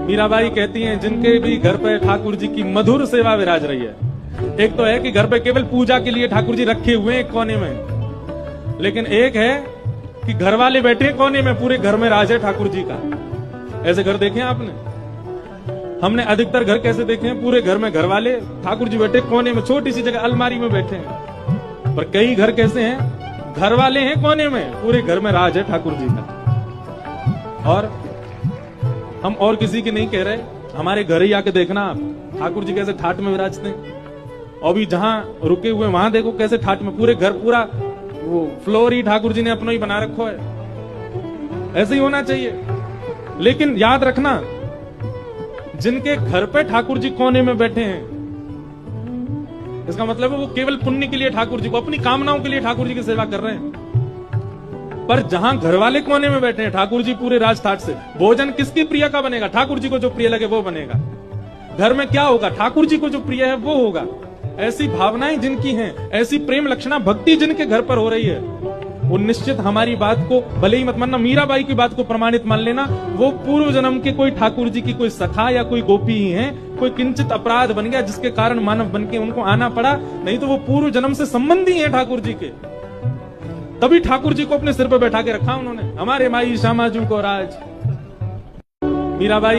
मीराबाई कहती हैं जिनके भी घर पे ठाकुर जी की मधुर सेवा विराज रही है। एक तो है कि घर पे केवल पूजा के लिए ठाकुर जी रखे हुए हैं कोने में, लेकिन एक है कि घर वाले बैठे कोने में, पूरे घर में राज है ठाकुर जी का। ऐसे घर देखे आपने? हमने अधिकतर घर कैसे देखे हैं? पूरे घर में घर वाले, ठाकुर जी बैठे कोने में, छोटी सी जगह अलमारी में बैठे हैं। पर कई घर कैसे हैं? घर वाले हैं कोने में, पूरे घर में राज है ठाकुर जी का। और हम और किसी की नहीं कह रहे, हमारे घर ही आके देखना आप, ठाकुर जी कैसे ठाट में विराजते हैं। और भी जहां रुके हुए वहां देखो कैसे ठाट में, पूरे घर पूरा वो फ्लोर ही ठाकुर जी ने अपना ही बना रखो है। ऐसे ही होना चाहिए। लेकिन याद रखना, जिनके घर पे ठाकुर जी कोने में बैठे हैं, इसका मतलब है वो केवल पुण्य के लिए ठाकुर जी को, अपनी कामनाओं के लिए ठाकुर जी की सेवा कर रहे हैं। पर जहां घर वाले कोने में बैठे हैं, ठाकुर जी पूरे राजठाट से, भोजन किसकी प्रिय का बनेगा? ठाकुर जी को जो प्रिय लगे वो बनेगा। घर में क्या होगा? ठाकुर जी को जो प्रिय है वो होगा। ऐसी भावनाएं जिनकी हैं, ऐसी प्रेम लक्षणा भक्ति जिनके घर पर हो रही है, वो निश्चित हमारी बात को, भले ही मत मानना, मीराबाई की बात को प्रमाणित मान लेना, वो पूर्व जन्म के कोई ठाकुर जी की कोई सखा या कोई गोपी ही है। कोई किंचित अपराध बन गया जिसके कारण मानव बन के उनको आना पड़ा, नहीं तो वो पूर्व जन्म से संबंधी है ठाकुर जी के। तभी ठाकुर जी को अपने सिर पर बैठा के रखा उन्होंने, हमारे माई श्यामा जी को राज। मीराबाई